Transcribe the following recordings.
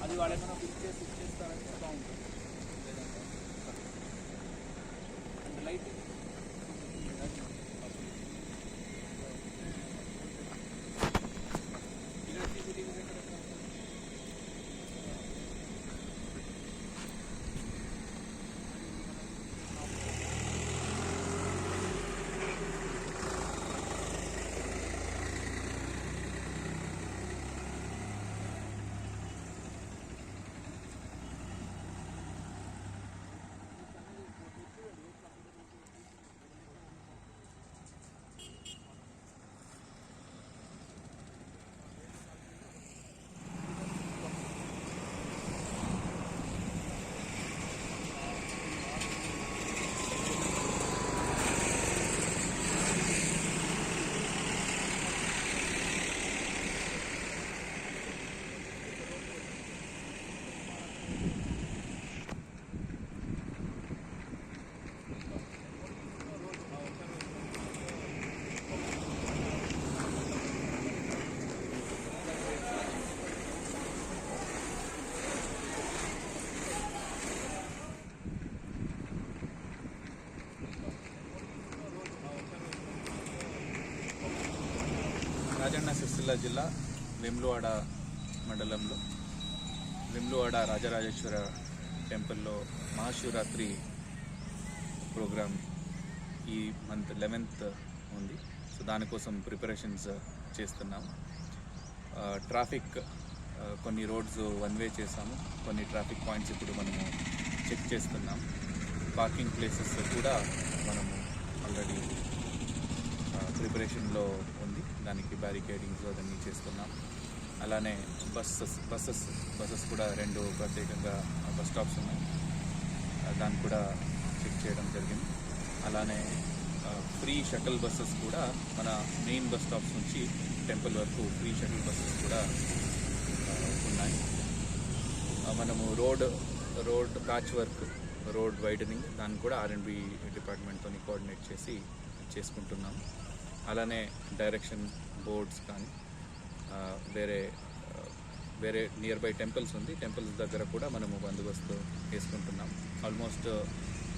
అది వాళ్ళు ఏమైనా ఫిక్స్ చేసి ఇచ్చేస్తారంటే బాగుంటుంది. లేదంటే అంటే లైట్ ఇక్కడ సీసీటీవీ రాజన్న సిరిసిల్ల జిల్లా వేములవాడ మండలంలో వేములవాడ రాజరాజేశ్వర టెంపుల్లో మహాశివరాత్రి ప్రోగ్రాం ఈ మంత్ 11th ఉంది. సో దానికోసం ప్రిపరేషన్స్ చేస్తున్నాం. ట్రాఫిక్ కొన్ని రోడ్స్ వన్ వే చేసాము, కొన్ని ట్రాఫిక్ పాయింట్స్ ఇప్పుడు మనము చెక్ చేస్తున్నాం. పార్కింగ్ ప్లేసెస్ కూడా మనము ఆల్రెడీ ప్రిపరేషన్లో ఉంది, దానికి బ్యారికేడింగ్స్ అవన్నీ చేస్తున్నాం. అలానే బస్సెస్ కూడా 2 ప్రత్యేకంగా బస్ స్టాప్స్ ఉన్నాయి, దాన్ని కూడా చెక్ చేయడం జరిగింది. అలానే ఫ్రీ షటిల్ బస్సెస్ కూడా మన మెయిన్ బస్ స్టాప్స్ నుంచి టెంపుల్ వరకు ఫ్రీ షటిల్ బస్సెస్ కూడా ఉన్నాయి. మనము road patch work, road widening, దాన్ని కూడా R&B డిపార్ట్మెంట్తో కోఆర్డినేట్ చేసి చేసుకుంటున్నాం. అలానే డైరెక్షన్ బోర్డ్స్ కానీ వేరే నియర్ బై టెంపుల్స్ ఉంది, టెంపుల్స్ దగ్గర కూడా మనము బందోబస్తు వేసుకుంటున్నాం. ఆల్మోస్ట్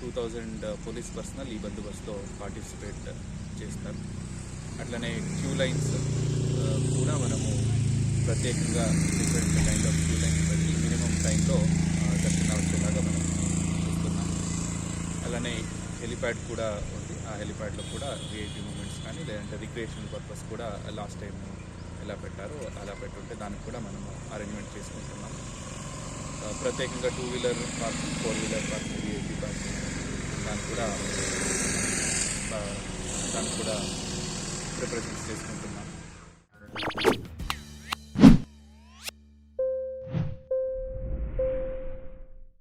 2000 పోలీస్ పర్సనల్ ఈ బందోబస్తులో పార్టిసిపేట్ చేస్తారు. అట్లనే క్యూ లైన్స్ కూడా మనము ప్రత్యేకంగా different kind of Q lines పెట్టి మినిమం టైంలో దర్శనం వచ్చేలాగా మనం చూస్తున్నాం. అలానే హెలిప్యాడ్ కూడా ఉంది, ఆ హెలిప్యాడ్లో కూడా VIP మూమెంట్స్ కానీ లేదంటే రిక్రియేషనల్ పర్పస్ కూడా లాస్ట్ టైం ఎలా పెట్టారో అలా పెట్టుంటే దానికి కూడా మనము అరేంజ్మెంట్ చేసుకుంటున్నాం. ప్రత్యేకంగా 2-వీలర్ పార్కింగ్, 4-వీలర్ పార్కింగ్, VIP పార్కింగ్, దానికి కూడా ప్రిపరేషన్స్ చేసుకుంటున్నాం.